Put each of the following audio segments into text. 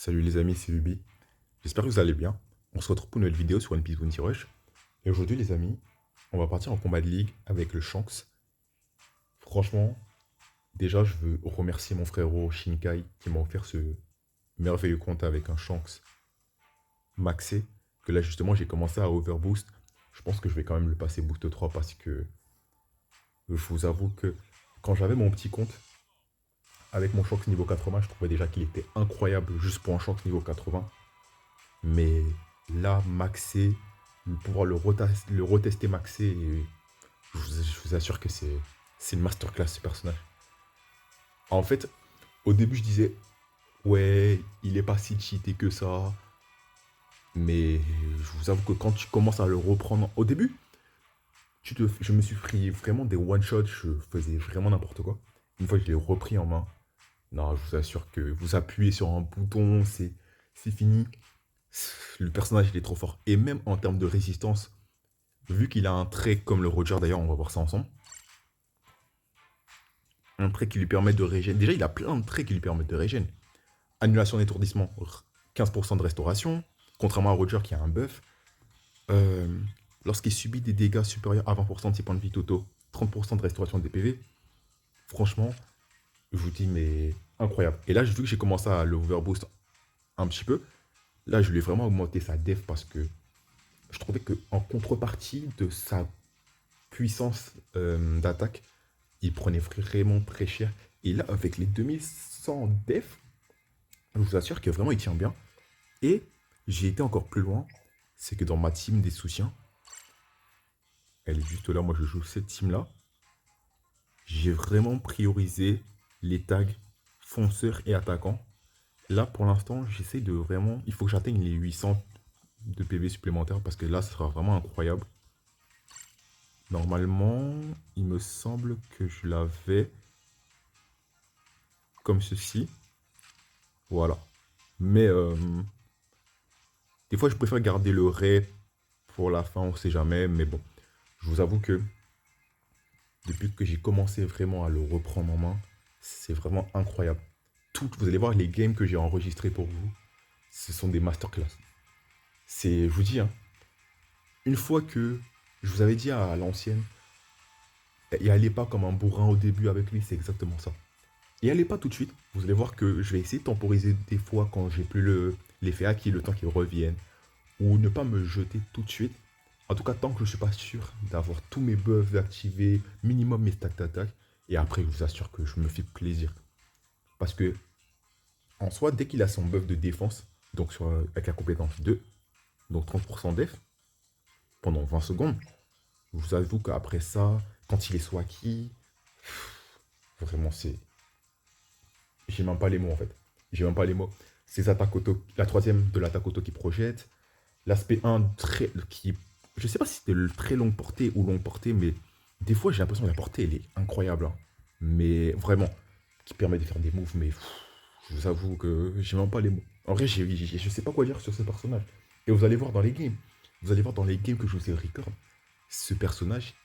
Salut les amis, c'est Ubi. J'espère que vous allez bien. On se retrouve pour une nouvelle vidéo sur One Piece Bounty Rush. Et aujourd'hui les amis, on va partir en combat de ligue avec le Shanks. Franchement, déjà je veux remercier mon frérot Shinkai qui m'a offert ce merveilleux compte avec un Shanks maxé. Que là justement j'ai commencé à overboost. Je pense que je vais quand même le passer boost 3 parce que je vous avoue que quand j'avais mon petit compte avec mon Shanks niveau 80, je trouvais déjà qu'il était incroyable juste pour un Shanks niveau 80. Mais là, maxé, pouvoir le retester maxé, et je vous assure que c'est une masterclass ce personnage. En fait, au début, je disais, ouais, il est pas si cheaté que ça. Mais je vous avoue que quand tu commences à le reprendre, au début, je me suis pris vraiment des one-shots, je faisais vraiment n'importe quoi. Une fois que je l'ai repris en main, non, je vous assure que vous appuyez sur un bouton, c'est fini. Le personnage, il est trop fort. Et même en termes de résistance, vu qu'il a un trait comme le Roger, d'ailleurs, on va voir ça ensemble. Un trait qui lui permet de régénérer. Déjà, il a plein de traits qui lui permettent de régénérer. Annulation d'étourdissement, 15% de restauration. Contrairement à Roger qui a un buff. Euh, Lorsqu'il subit des dégâts supérieurs à 20% de ses points de vie totaux, 30% de restauration des PV. Franchement, je vous dis, mais incroyable. Et là, vu que j'ai commencé à le overboost un petit peu, là, je lui ai vraiment augmenté sa def parce que je trouvais qu'en contrepartie de sa puissance d'attaque, il prenait vraiment très cher. Et là, avec les 2100 def, je vous assure que vraiment il tient bien. Et j'ai été encore plus loin, c'est que dans ma team des soutiens, elle est juste là, moi je joue cette team-là, j'ai vraiment priorisé les tags fonceurs et attaquants. Là, pour l'instant, j'essaie de vraiment... Il faut que j'atteigne les 800 de PV supplémentaires parce que là, ce sera vraiment incroyable. Normalement, il me semble que je l'avais comme ceci. Voilà. Mais des fois, je préfère garder le Ray pour la fin, on sait jamais. Mais bon, je vous avoue que depuis que j'ai commencé vraiment à le reprendre en main, c'est vraiment incroyable. Vous allez voir les games que j'ai enregistrés pour vous, ce sont des masterclass. Je vous dis, hein, une fois que je vous avais dit à l'ancienne, et allez pas comme un bourrin au début avec lui, c'est exactement ça. Et allez pas tout de suite, vous allez voir que je vais essayer de temporiser des fois quand j'ai plus l'effet acquis, le temps qu'il revienne, ou ne pas me jeter tout de suite. En tout cas, tant que je ne suis pas sûr d'avoir tous mes buffs activés, minimum mes stacks d'attaque, et après, je vous assure que je me fais plaisir. Parce que, en soi, dès qu'il a son buff de défense, donc avec la compétence 2, donc 30% def, pendant 20 secondes, je vous avoue qu'après ça, quand il est swaki, vraiment, c'est. J'ai même pas les mots en fait. J'ai même pas les mots. Ces attaques auto, la troisième de l'attaque auto qui projette, l'aspect 1 très, qui, je sais pas si c'était le très longue portée ou longue portée, mais des fois j'ai l'impression que la portée elle est incroyable, hein. Mais vraiment, qui permet de faire des moves, mais je vous avoue que j'ai même pas les mots. En vrai, je sais pas quoi dire sur ce personnage. Et vous allez voir dans les games, vous allez voir dans les games que je vous ai record, ce personnage,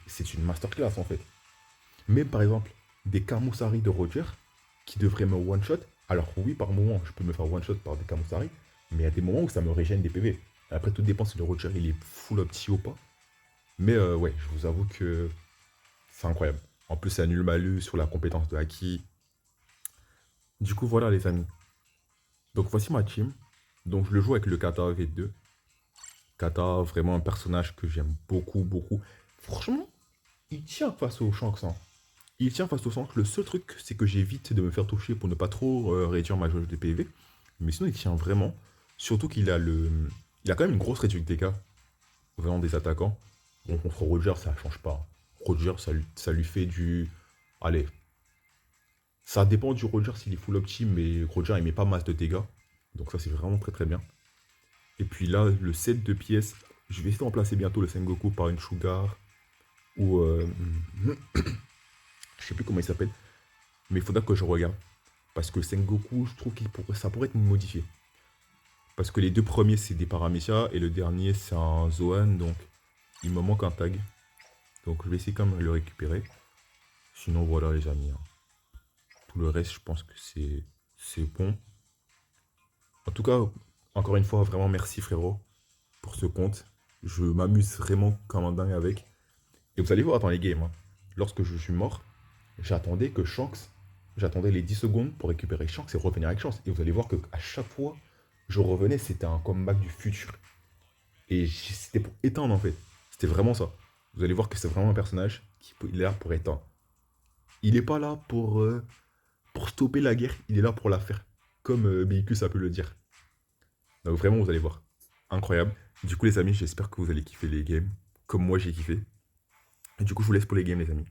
c'est une masterclass en fait. Même par exemple, des Kamusari de Roger qui devraient me one-shot. Alors oui, par moment, je peux me faire one-shot par des Kamusari, mais il y a des moments où ça me régène des PV. Après, tout dépend si le Roger il est full opti ou pas. Mais ouais, je vous avoue que c'est incroyable. En plus, ça annule malus sur la compétence de Haki. Du coup, voilà les amis. Donc voici ma team. Donc je le joue avec le Kata V2. Kata, vraiment un personnage que j'aime beaucoup, beaucoup. Franchement, il tient face au Shanks, hein. Il tient face au Shanks. Le seul truc, c'est que j'évite de me faire toucher pour ne pas trop réduire ma jauge de PV. Mais sinon, il tient vraiment. Surtout qu'il a le. Il a quand même une grosse réduction de dégâts venant des attaquants. Bon, contre Roger, ça ne change pas. Roger, ça lui fait du. Allez. Ça dépend du Roger s'il est full optim, mais Roger, il met pas masse de dégâts. Donc ça, c'est vraiment très très bien. Et puis là, le set de pièces, je vais essayer de remplacer bientôt le Sengoku par une Sugar. Ou. Je sais plus comment il s'appelle. Mais il faudra que je regarde. Parce que Sengoku, je trouve que ça pourrait être modifié. Parce que les deux premiers, c'est des Paramecia. Et le dernier, c'est un Zoan. Donc, il me manque un tag. Donc, je vais essayer quand même de le récupérer. Sinon, voilà, les amis, hein. Tout le reste, je pense que c'est bon. En tout cas, encore une fois, vraiment merci frérot pour ce compte. Je m'amuse vraiment comme un dingue avec. Et vous allez voir dans les games, hein, lorsque je suis mort, j'attendais que Shanks, j'attendais les 10 secondes pour récupérer Shanks et revenir avec Shanks. Et vous allez voir que à chaque fois, je revenais, c'était un comeback du futur. Et c'était pour éteindre en fait. C'était vraiment ça. Vous allez voir que c'est vraiment un personnage qui il est là pour éteindre. Il n'est pas là pour stopper la guerre, il est là pour la faire. Comme Bicus a pu le dire. Donc vraiment, vous allez voir. Incroyable. Du coup, les amis, j'espère que vous allez kiffer les games. Comme moi, j'ai kiffé. Et du coup, je vous laisse pour les games, les amis.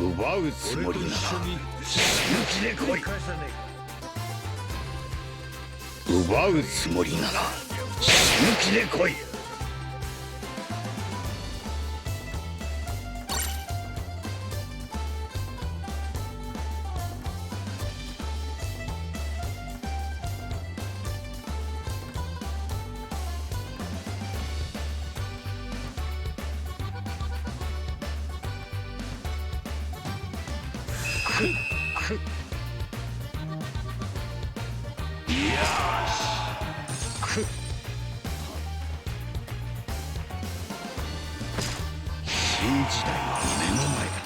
奪うつもりなら死ぬ気で来い。奪うつもりなら死ぬ気で来い。新時代は目の前だ。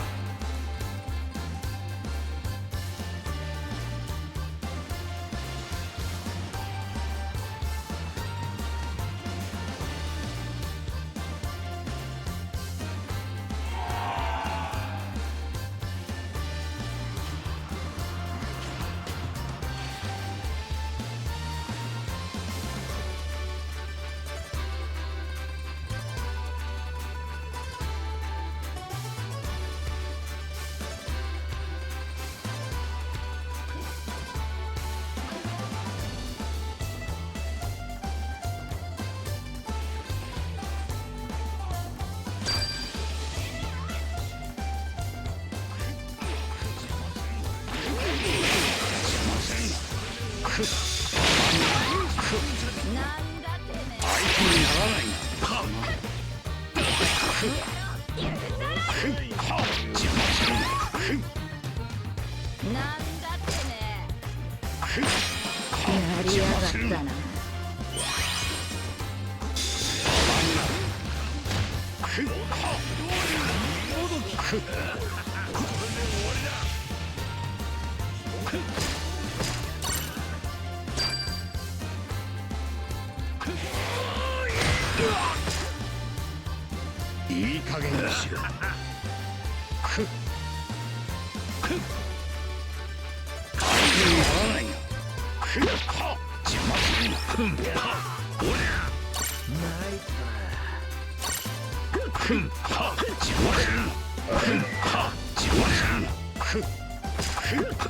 やりやがったな。いい加減にしろ。相手にならないな。邪魔するな。おりゃ。邪魔するな。邪魔するな。邪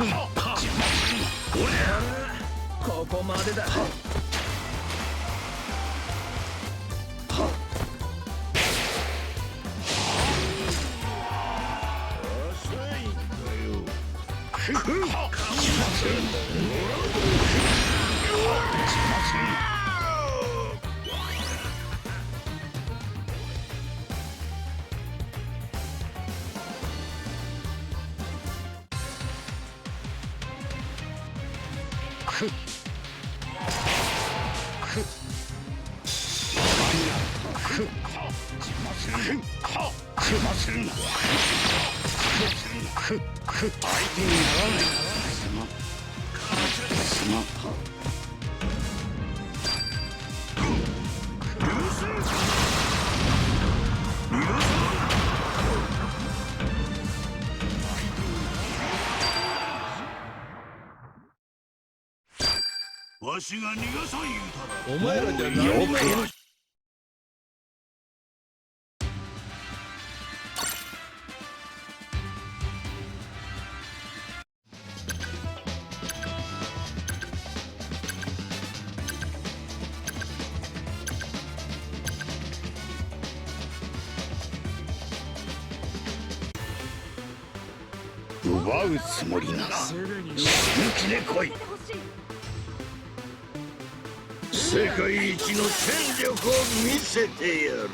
魔するな。おりゃ。ここまでだ。わしが逃がさん言うたら。お前らじゃ何も。奪うつもりなら死ぬ気で来い。世界一の戦力を見せてやる。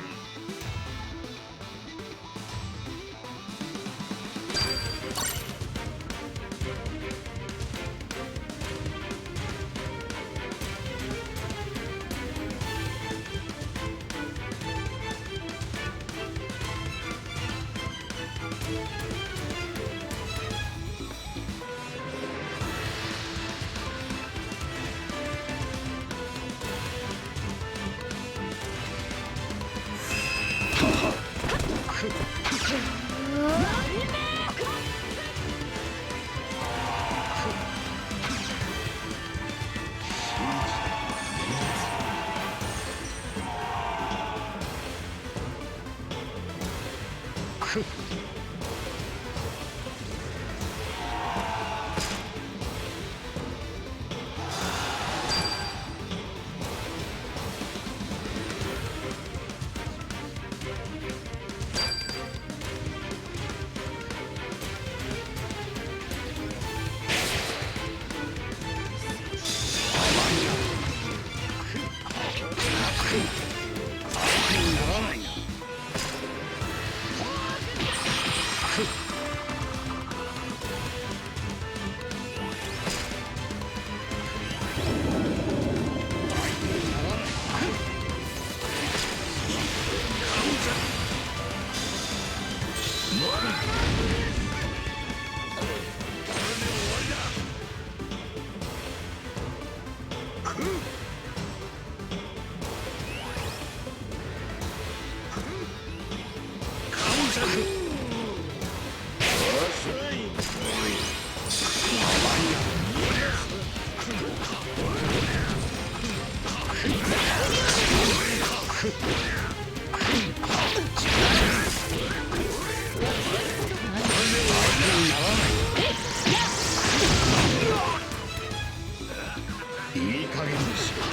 いい加減にしろ。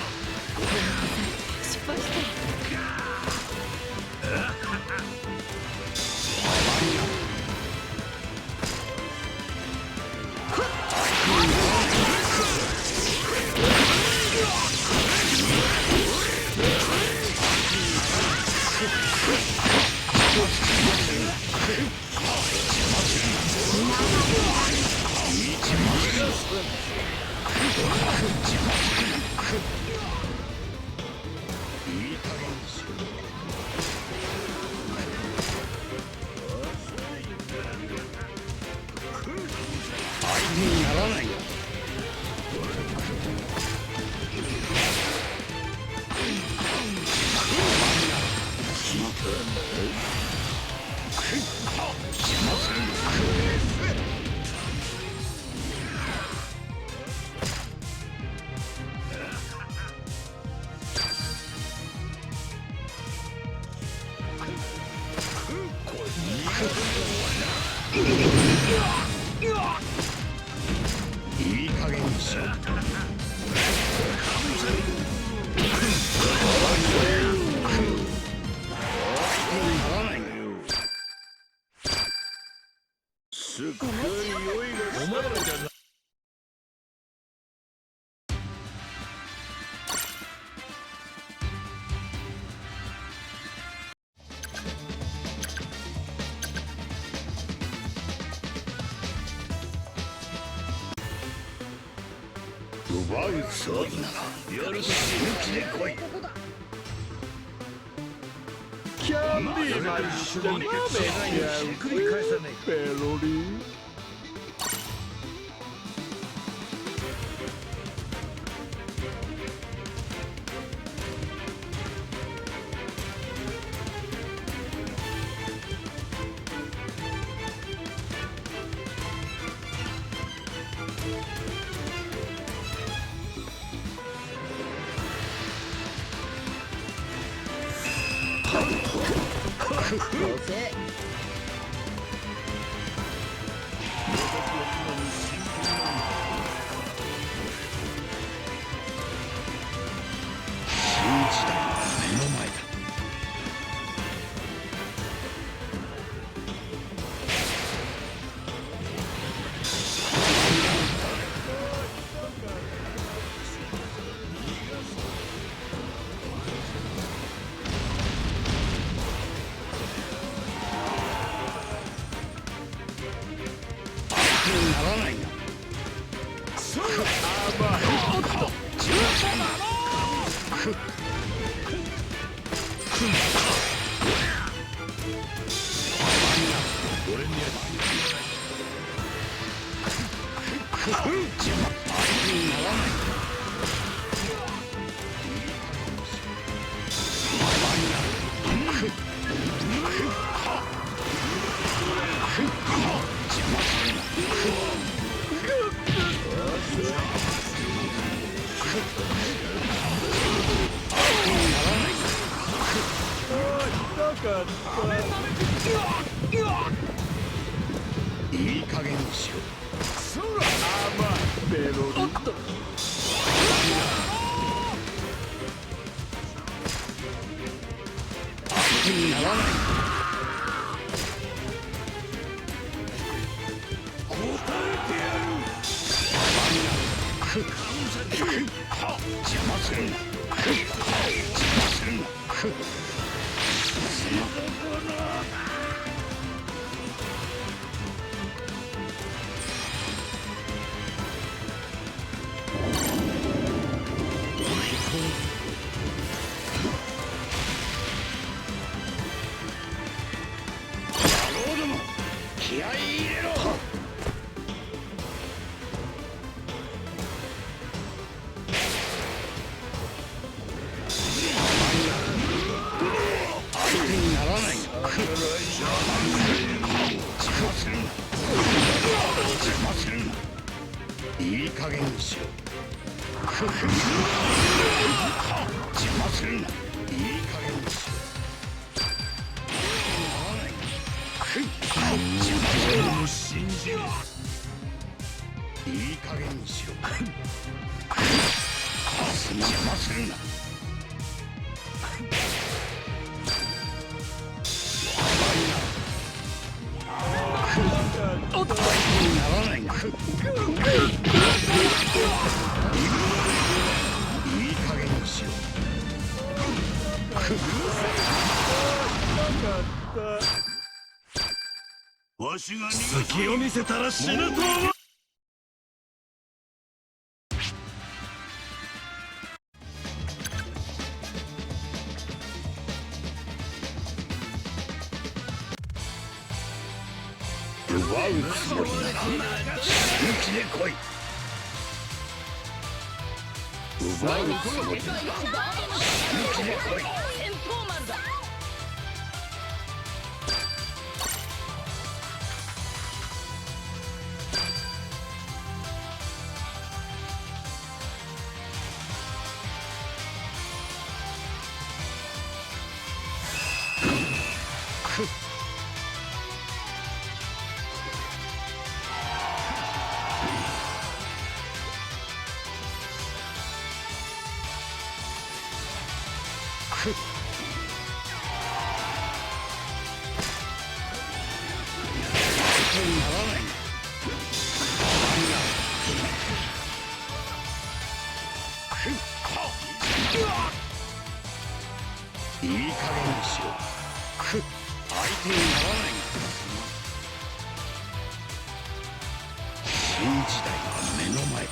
失敗した。奪うつもりならやると死ぬ気で来い。キャンディーマンして鍋しちゃうひっくり返さねペロリ。どうせ新時代は目の前だ。ならないな。いい加減にしろ。ペロリ。気にならない。答えてやる。邪魔するな。邪魔するな。野郎ども、気合い入れろ。相手にならない。邪魔するな。邪魔するな。いい加減にしろ。邪魔するな。いい加減にしろ。俺も信じる。いい加減にしろ。邪魔するな。おっと、ならないな。いい加減にしろ。わしが隙を見せたら死ぬと思う。奪うつもりなら死ぬ気で来い。奪うつもりなら死ぬ気で来い。戦闘マンだ。いい加減にしろ。相手にならない。新時代は目の前だ。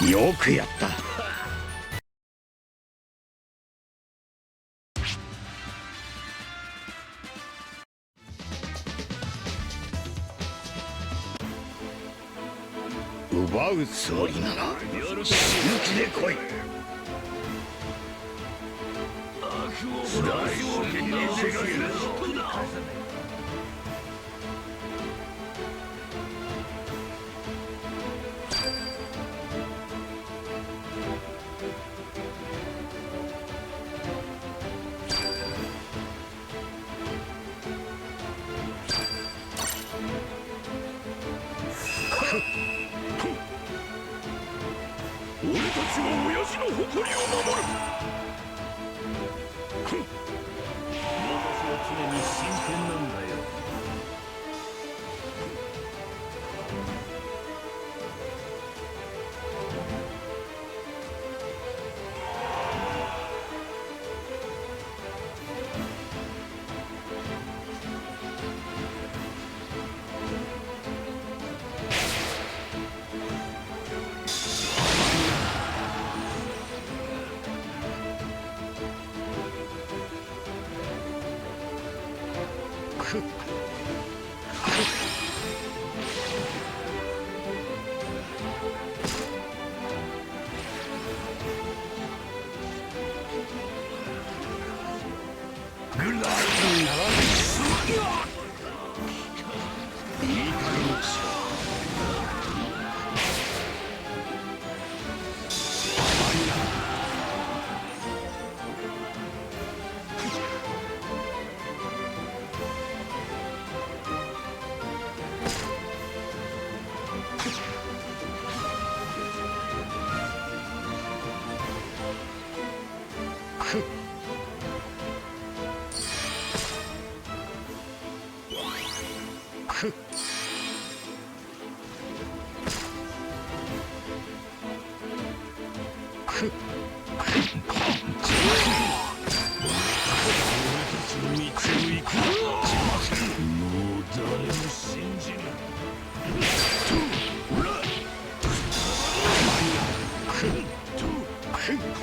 よくやった。奪うつもりなら死ぬ気で来い。大冒険に出かける人だ。俺たちは親父の誇りを守る。私は常に真剣なんだよ。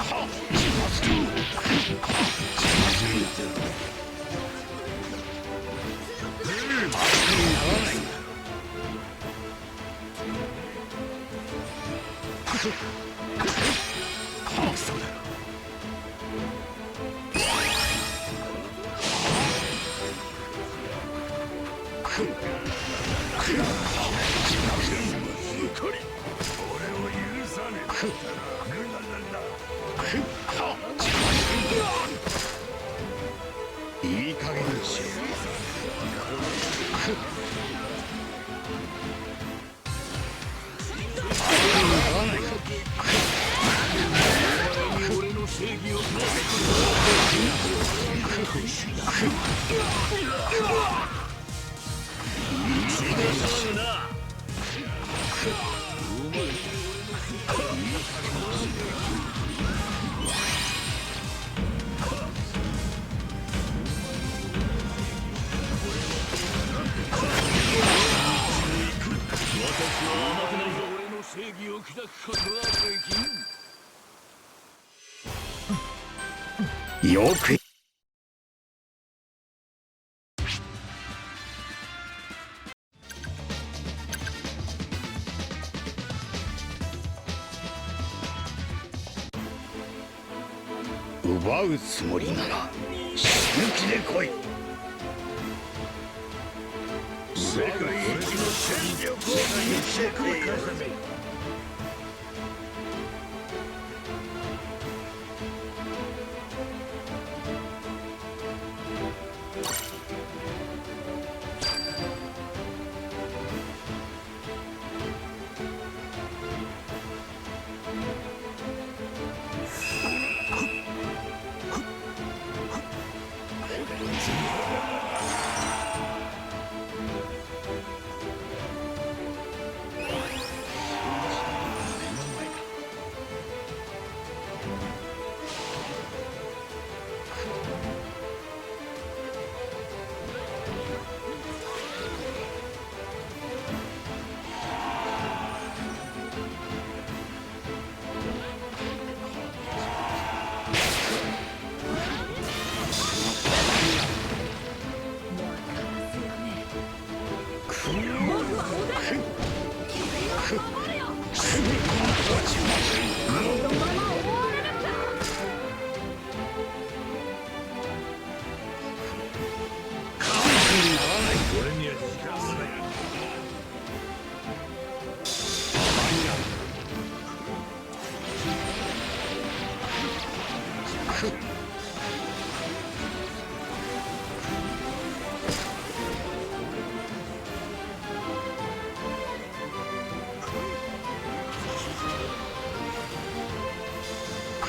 はっいい加減にしよ俺の正義を正義を砕くことはできん。よく奪うつもりなら死ぬ気で来い。世界一の戦力を見せてくれ。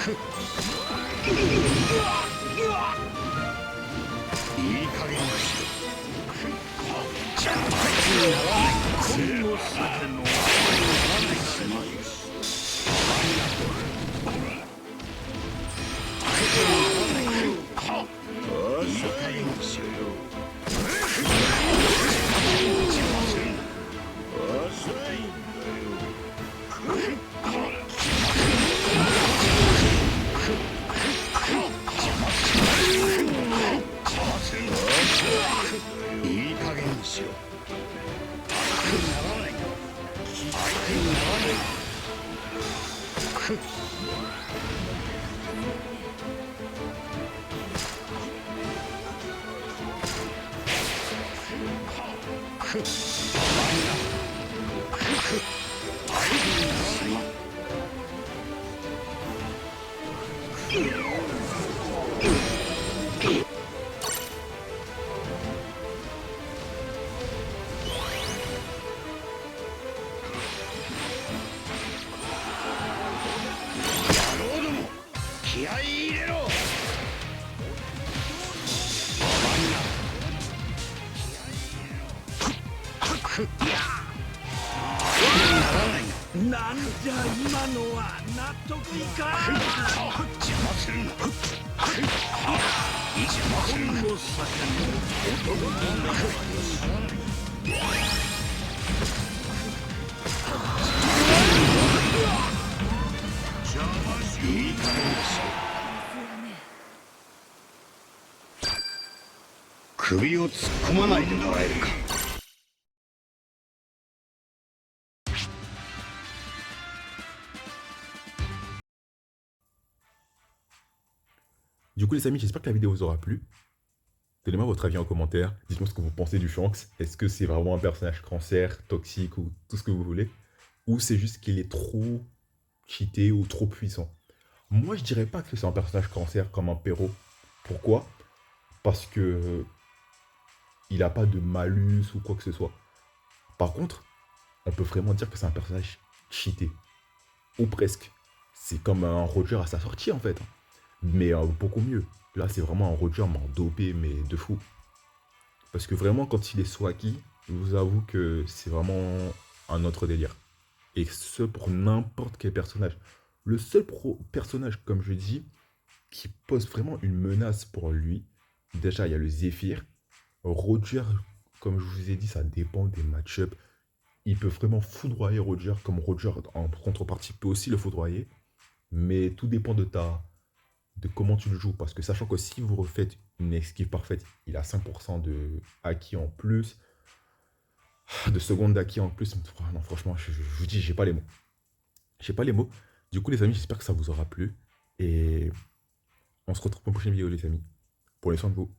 いい加減にしろ。今後さてのいい加減にしろ。気合い入れろ。なんじゃ今のは納得いかん。邪魔するな。邪魔するな。いい加減にしろ。首を突っ込まないでもらえるか。Du coup, les amis, j'espère que la vidéo vous aura plu. Donnez-moi votre avis en commentaire. Dites-moi ce que vous pensez du Shanks. Est-ce que c'est vraiment un personnage cancer, toxique ou tout ce que vous voulez? Ou c'est juste qu'il est trop cheaté ou trop puissant? Moi, je dirais pas que c'est un personnage cancer comme un Perrault. Pourquoi? Parce que il a pas de malus ou quoi que ce soit. Par contre, on peut vraiment dire que c'est un personnage cheaté. Ou presque. C'est comme un Roger à sa sortie en fait. Mais beaucoup mieux. Là, c'est vraiment un Roger mais dopé, mais de fou. Parce que vraiment, quand il est swaggy, je vous avoue que c'est vraiment un autre délire. Et ce pour n'importe quel personnage. Le seul personnage, comme je dis, qui pose vraiment une menace pour lui, déjà, il y a le Zephyr. Roger, comme je vous ai dit, ça dépend des match-ups. Il peut vraiment foudroyer Roger, comme Roger, en contrepartie, peut aussi le foudroyer. Mais tout dépend de comment tu le joues. Parce que sachant que si vous refaites une esquive parfaite, il a 5% de acquis en plus, de secondes d'acquis en plus. Non, franchement, je vous dis, j'ai pas les mots. J'ai pas les mots. Du coup, les amis, j'espère que ça vous aura plu. Et on se retrouve pour une prochaine vidéo, les amis. Prenez soin de vous.